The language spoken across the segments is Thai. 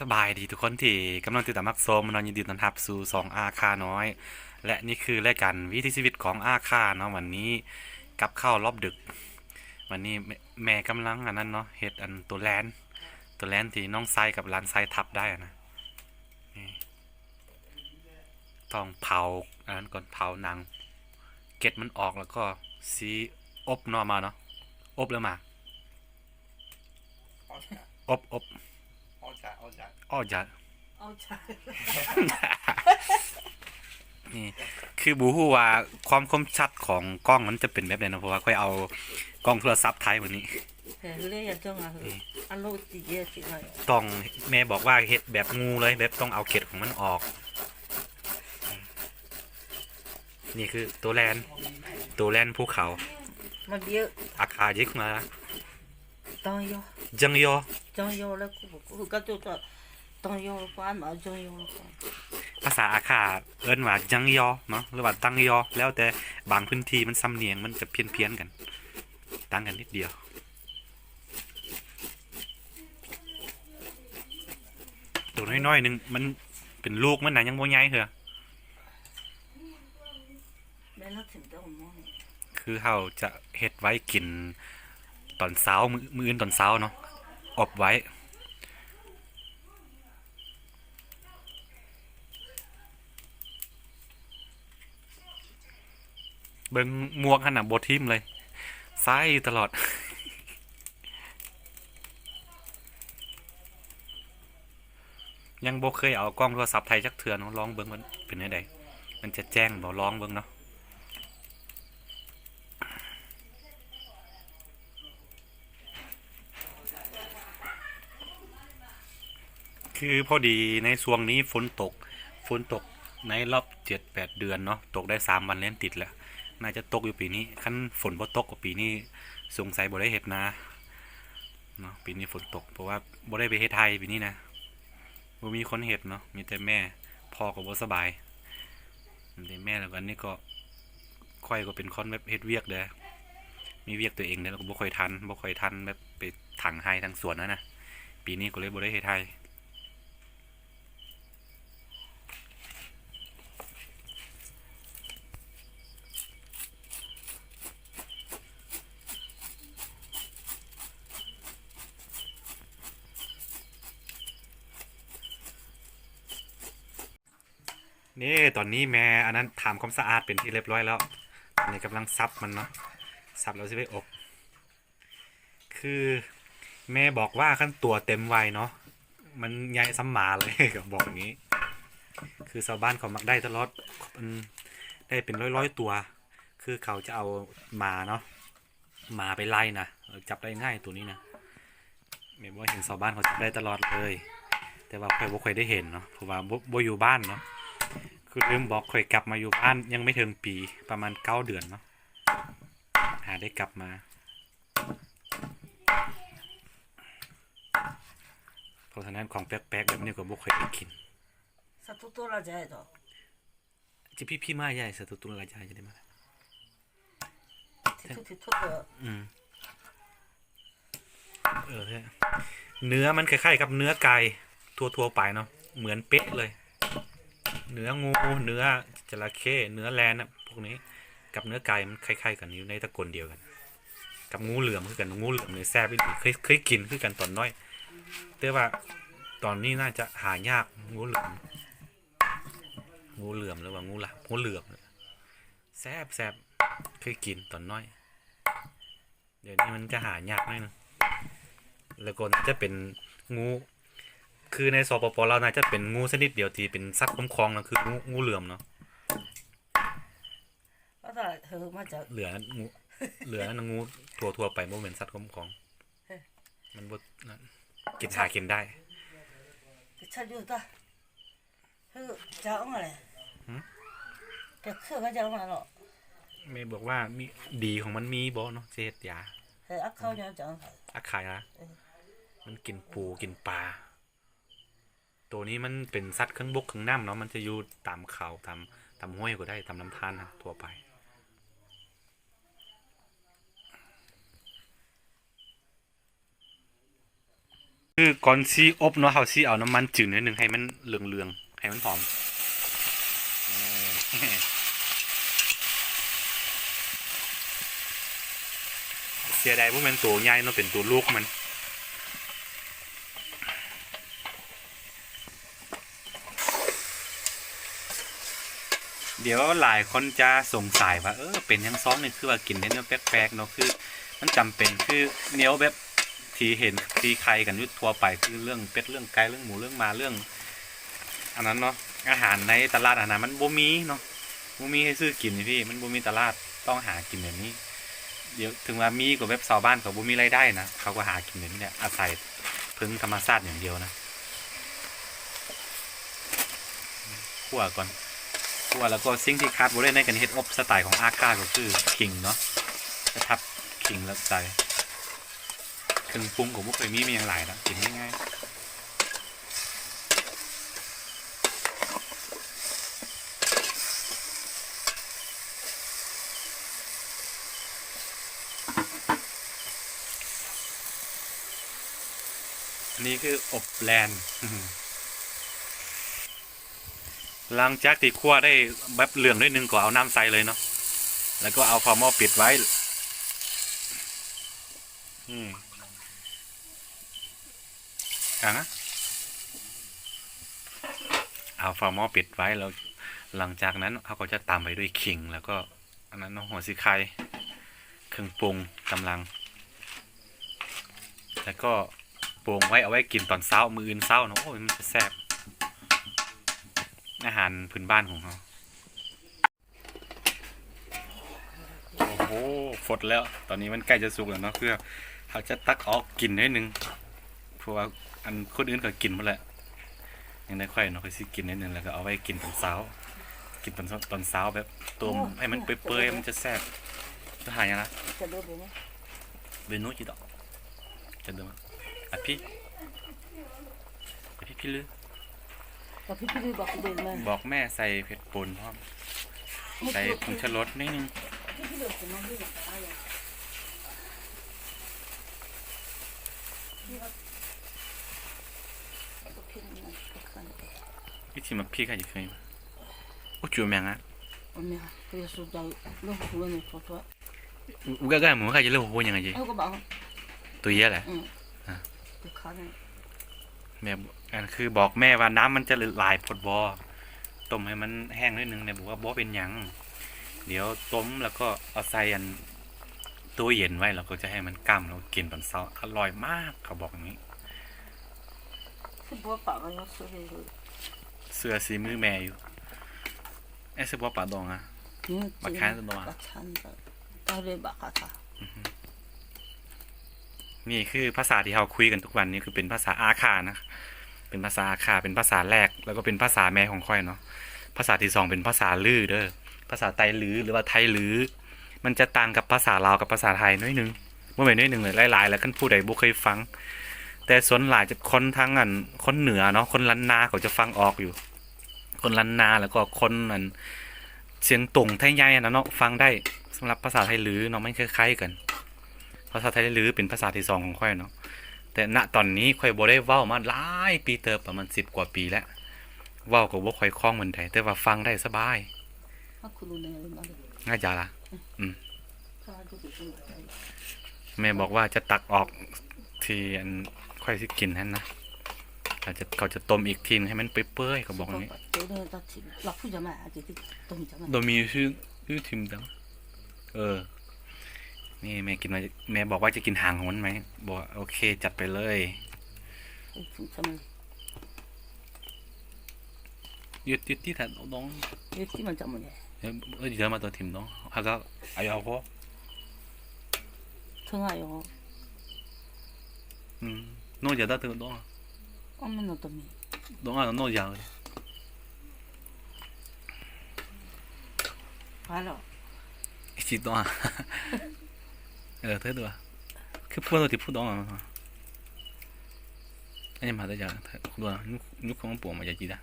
สบายดีทุกคนที่กำลังติดตามมักโซมนอนยินดีต้อนรับสู่2อาคาน้อยและนี่คือรายการวิถีชีวิตของอาคาเนาะวันนี้กับข้าวรอบดึกวันนี้แม่กำลังอันนั้นเนาะเฮ็ดอันตัวแลนที่น้องไซกับหลานไซทับได้อะนะนี่ต้องเผาอันนั้นก่อนเผาหนังเกล็ดมันออกแล้วก็ซีอบเนาะมาเนาะอบแล้วมาอบอ้อจะ เอาใช่ นี่คือบูฮู้ว่าความคมชัดของกล้องมันจะเป็นแบบไหนนะเพราะว่าค่อยเอากล้องโทรศัพท์ไทยวันนี้ เฮ้ยเลยอย่าจ้องอ่ะเฮ้ยอันโลดตีเยอะสิเลย ต้องแม่บอกว่าเฮ็ดแบบงูเลยแบบต้องเอาเกล็ดของมันออกนี่คือตัวแลนภูเขามันเยอะ อาคายิกมาต้องยอจังยอจ้องยอแล้วกูก็จะต้องยอฟ้ามาจ้องยอแล้ว ภาษาอาคาเอิ้นว่าจังยอเนาะหรือว่าตังยอแล้วแต่บางพื้นที่มันสำเนียงมันจะเพี้ยนๆกันต่างกันนิดเดียวตัวน้อยๆนึงมันเป็นลูกมันน่ะยังบ่ใหญ่เหรอ แม่เราถึงต้องมอง คือเราจะเฮ็ดไว้กินตอนเช้ามื้ออื่นตอนเช้าเนาะอบไว้เบิ่งหมวกหั่นน่ะบ่ทิ่มเลยใส่ตลอด ยังบ่เคยเอากล้องโทรศัพท์ไทยจักเทื่อเนาะลองเบิ่งมันเป็นจังไดมันจะแจ้งบ่ลองเบิ่งเนาะคือพอดีในช่วงนี้ฝนตกในรอบ7-8 เดือนเนาะตกได้3 วันเล่นติดแล้วน่าจะตกอยู่ปีนี้คันฝนบ่ตกกว่าปีนี้สงสัยบ่ได้เฮ็ดนาเนาะปีนี้ฝนตกเพราะว่าบ่ได้ไปเฮ็ดไทยปีนี้นะบ่มีคนเฮ็ดเนาะมีแต่แม่พ่อก็บ่สบายมีแต่แม่แล้วก็อันนี้ก็ค่อยก็เป็นคนแบบเฮ็ดเวียกเด้อมีเวียกตัวเองเด้อแล้วก็บ่ค่อยทันแบบไปถังไห้ทางสวนนะปีนี้ก็เลยบ่ได้เฮ็ดไทย นี่ตอนนี้แม่อันนั้นทำความสะอาดเป็นที่เรียบร้อยแล้วตอนนี้กำลังซับมันเนาะซับแล้วจะไปอบคือแม่บอกว่าขั้นตัวเต็มวัยเนาะมันใหญ่ซ้ำหมาเลย ก็บอกอย่างนี้คือชาวบ้านเขามักได้ตลอดมันได้เป็นร้อยตัวคือเขาจะเอาหมาเนาะหมาไปไล่นะจับได้ง่ายตัวนี้นะแม่บอกว่าเห็นชาวบ้านเขาจับได้ตลอดเลยแต่ว่าใครบ่เคยได้เห็นเนาะเพราะว่าบ่อยู่บ้านเนาะ คือลืมบอกเคยกลับมาอยู่บ้านยังไม่ถึงปีประมาณ9 เดือนเนาะหาได้กลับมาเพราะฉะนั้นของแปลกๆแบบนี้ก็บ่เคยได้กินさととらじゃえとจะพี่มาใหญ่สตูตุลาจาจะได้มา手ととอืมใช่เนื้อมันคล้ายๆกับเนื้อไก่ทั่วๆไปเนาะเหมือนเป๊ะเลยเนื้องูเนื้อจระเข้เนื้อแลนนะพวกนี้กับเนื้อไก่มันคล้ายๆกันอยู่ในตระกูลเดียวกันกับงูเหลือมคือกันงูเหลือมเนี่ยแซ่บอีหลีเคยกินคือกันตอนน้อยแต่ว่าตอนนี้น่าจะหายากงูเหลือมหรือว่างูหลามงูเหลือมแซ่บเคยกินตอนน้อยเดี๋ยวนี้มันจะหายากหน่อยนึงแล้วก็จะเป็นงูคือในสปปเราน่าจะเป็นงูชนิดเดียวที่เป็นสัตว์คุ้มครองนะคืองูเหลือมเนาะあとはまじゃเหลืองูเหลือนั่นงูทั่วไปบ่เหมือนสัตว์คุ้มครองมันบ่นั่นกินได้차려다じゃあอะไรแต่เครื่องก็จะมาเนาะแม่บอกว่ามีดีของมันมีบ่เนาะเฮ็ดยาอักเขาจะจังอาขายละมันกินปูกินปลาตัวนี้มันเป็นสัตว์ครึ่งบกครึ่งน้ำเนาะมันจะอยู่ตามเขาตามห้วยก็ได้ตามลำธารนะทั่วไป คือก่อนสิอบเนาะเฮาสิเอาน้ำมันจืดนิดนึงให้มันเหลืองๆให้มันหอมเออ เสียดายพวกมันตัวใหญ่เนาะเป็นตัวลูกมันเดี๋ยวหลายคนจะสงสัยว่าเป็นยังซ้อมนี่คือว่ากินได้เนื้อแปลกๆเนาะคือมันจำเป็นคือเนี้ยวแบบที่เห็นที่ใครกันอยุททั่วไปคือเรื่องเป็ดเรื่องไก่เรื่องหมูเรื่องมาเรื่องอันนั้นเนาะอาหารในตลาดอาหารมันบ่มีเนาะบ่มีให้ซื้อกินนี่พี่มันบ่มีตลาดต้องหากินแบบนี้เดี๋ยวถึงว่ามีกับเว็บชาวบ้านเขาบ่มีรายได้นะเขาก็หากินแบบนี้แหละอาศัยพึ่งธรรมชาติอย่างเดียวนะคั่วก่อนคั่วแล้วก็สิ่งที่คาดบ่ได้ในการเฮ็ดอบสไตล์ของอาก้าก็คือขิงเนาะจะทับขิงแล้วใส่เครื่องปรุงของพวกเคยมีอย่างหลายนะกินง่ายๆนี่คืออบแลน หลังจากที่คั่วได้แบบเหลืองนิดนึงก็เอาน้ำใส่เลยเนาะแล้วก็เอาฝาหม้อปิดไว้นะเอาฝาหม้อปิดไว้แล้วหลังจากนั้นเขาก็จะตามไปด้วยขิงแล้วก็อันนั้นเนาะหัวสีไข่เครื่องปรุงกำลังแล้วก็ปรุงไว้เอาไว้กินตอนเช้ามื้ออื่นเช้าเนาะโอ้ยมันจะแซ่บอาหารพื้นบ้านของเขาโอ้โหฟดแล้วตอนนี้มันใกล้จะสุกแล้วเนาะเพื่อเขาจะตักออกกินนิดนึงเพราะว่าอันคนอื่นก็กินหมดแหละยังได้ค่อยเนาะค่อยสิกินนิดนึงแล้วก็เอาไว้กินตอนเช้ากินตอนเช้าแบบต้มให้มันเปื่อยๆมันจะแซ่บจะหายยังนะ จะดูดีไหม เบนูจิตอจะดูมั้ยอ่ะพี่พี่ลือ แต่พี่พี่บอกกูเดินมา บอกแม่ใส่เผ็ดป่นพร้อมใส่ผงชูรสนิดนึง พี่พี่เดินจะน้องพี่บอกอะไรวิธีมาพี่ใครจะเคยโอ้จูแมงอ่ะ โอ้แม่ก็จะสุดใจลูกหัวเนี่ยตัว อุกะกะหมูใครจะเลือกหัวยังไงจี เอาก็บอก ตัวเยอะแหละ ตัวเขาเนี่ย แม่อันคือบอกแม่ว่าน้ำมันจะหลายพดบอต้มให้มันแห้งนิดนึงเนี่ยบอกว่าบอเป็นหยังเดี๋ยวต้มแล้วก็เอาใส่อันตู้เย็นไว้เราก็จะให้มันก้ำแล้วกินตอนเช้าอร่อยมากเขาบอกอย่างนี้ คือบัวปากมันก็สวยเลย เสื้อสีมือแม่อยู่ไอ้เสื้อบัวป่าดองอ่ะ บักแคนตัว บักแคนตาเรียบักค่ะ นี่คือภาษาที่เราคุยกันทุกวันนี้คือเป็นภาษาอาคานะเป็นภาษาอาคาเป็นภาษาแรกแล้วก็เป็นภาษาแม่ของค่อยเนาะภาษาที่สองเป็นภาษาลือเด้อภาษาไตลือหรือว่าไทยลือมันจะต่างกับภาษาลาวกับภาษาไทยน้อยนึงเมื่อไหร่น้อยนึงเลยหลายๆแล้วกันผู้ใดบ่เคยฟังแต่ส่วนหลายจะคนทั้งอันคนเหนือเนาะคนล้านนาเขาจะฟังออกอยู่ คนล้านนาแล้วก็คนอันเสียงตุ่งไทยใหญ่นะเนาะฟังได้สำหรับภาษาไทยลือเนาะไม่คล้ายๆกันภาษาไทยลือเป็นภาษาที่สองของค่อยเนาะแต่ณตอนนี้ค่อยบ่ได้เว้ามาหลายปีเติบประมาณ10 กว่าปีแล้วเว้าก็บ่ค่อยคล่องเหมือนใดแต่ว่าฟังได้สบาย คุณรู้เนี่ยมาเลย ง่ายจ้าล่ะ ข้าดูดีจังเลย แม่บอกว่าจะตักออกที่อันค่อยสิกินนั่นนะเขาจะต้มอีกทีนึงให้มันเปื่อยๆเขาบอกอย่างนี้ เดี๋ยวเนี่ยตัดสินหลักผู้จะมาอาจจะตรงจะมา โดยมีชื่อทิมดังนี่แม่กินมาแม่บอกว่าจะกินหางของมันไหมบอกโอเคจัดไปเลยยึดที่ถัดน้อง เอ๊ะที่มันจะมันเนี่ย เดี๋ยวมาตัวทิมน้องเขาก็เอาก็ เท่าไหร่อ๋อ โน่จะได้ตัวน้อง อ๋อมันน่าจะมี น้องโน่ยาวเลย พอแล้ว จีตัวเท่ตัวคือพูดตัวที่พูดน้องอ่ะอันนี้มาได้จากตัวนุกของปู่มาจากจีด้า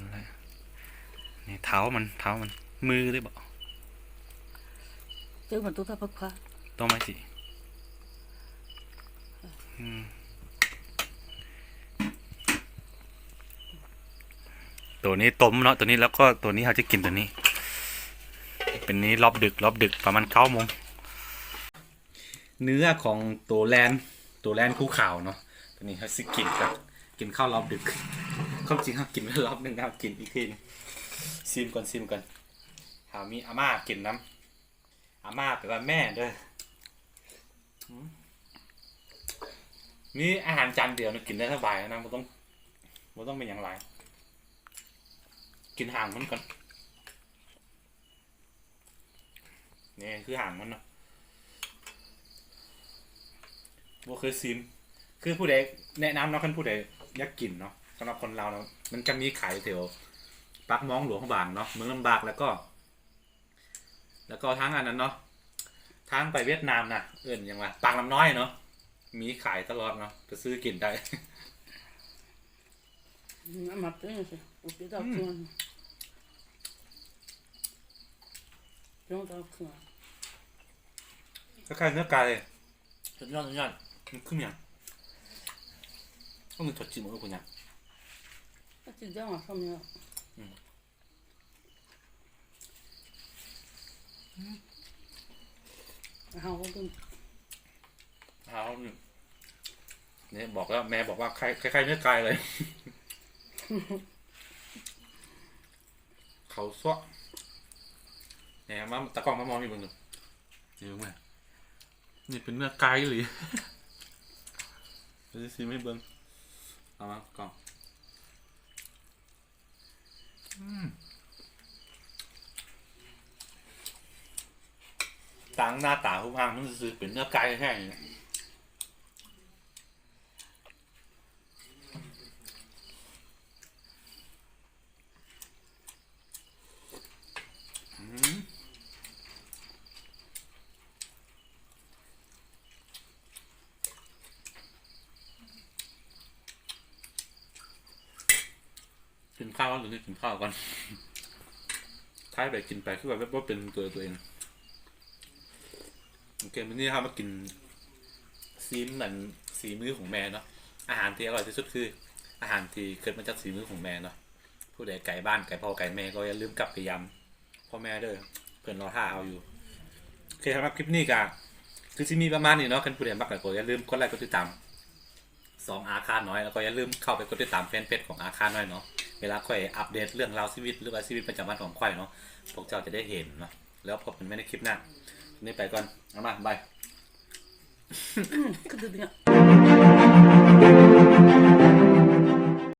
นั่นแหละนี่เท้ามันมือได้บอก เจอมันตัวท่าพักผ้า ต้องไหมจี ตัวนี้ต้มเนาะตัวนี้แล้วก็ตัวนี้เขาจะกินตัวนี้ เป็นนี้รอบดึกประมาณ9 โมงเนื้อของตัวแลนคู่ข่าวเนาะตัวนี้เขาสิกินกับกินข้าวรอบดึกความจริงเขากินไปรอบนึงครับกินอีกทีนึงซิมก่อนหามีอาม่ากินน้ำอาม่าแปลว่าแม่เด้อนี่อาหารจานเดียวนะกินได้สบายนะไม่ต้องเป็นอย่างไรกินห่างมันก่อนนี่คือห่างมันเนาะว่าเคยซิมคือผู้ใดแนะนำเนาะคนผู้ใดอยากกินเนาะสำหรับคนเราเนาะมันจะมีขายแถวปักม้องหลวงบางเนาะเมืองลำบากแล้วก็ทั้งอันนั้นเนาะทางไปเวียดนามน่ะอย่างว่าปางลำน้อยเนาะมีขายตลอดเนาะไปซื้อกินได้ มาเป็นสิอุปถัมภ์เพื่อนเรื่องต่อขึ้นคล้ายๆเนื้อไก่สุดยอดมันขึ้นอย่างต้องมีถดจิ้มกับคุณยังก็จะได้มาทำเนี่ยเอาดูเนี่ยบอกแล้วแม่บอกว่าคล้ายๆเนื้อไก่เลย เขาซ้อเนี่ยมาตะกล้องมามองอยู่เบิ่งดูเดี๋ยวมานี่เป็นเนื้อไก่หรือจะซีไม่เบิ่งเอามากล้องต่างหน้าตาผู้พังมันซื้อเป็นเนื้อไก่แห้งเนี่ยกินข้าวหรือไม่กินข้าวก่อนท้ายไปกินไปคือแบบว่าเป็นตัวเองโอเควันนี้ครับมากินซีมเหมือนสีมือของแม่เนาะอาหารที่อร่อยที่สุดคืออาหารที่เกิดมาจากสีมือของแม่เนาะผู้ใดไก่บ้านไก่พ่อไก่แม่ก็อย่าลืมกลับไปยำพ่อแม่เด้อเพื่อนรอท่าเอาอยู่โอเคครับคลิปนี้ก็คือที่มีประมาณนี้เนาะกันผู้ใดมักก็อย่าลืมกดไลค์กดติดตาม2อาคารน้อยแล้วก็อย่าลืมเข้าไปกดติดตามแฟนเพจของอาคารน้อยเนาะเวลาค่อยอัปเดตเรื่องราวชีวิตหรือว่าชีวิตประจำวันของค่อยเนาะพวกเจ้าจะได้เห็นเนาะแล้วพบกันไม่ในคลิปหน้านี่ไปก่อนเอามาบายก็ดูเนี่ย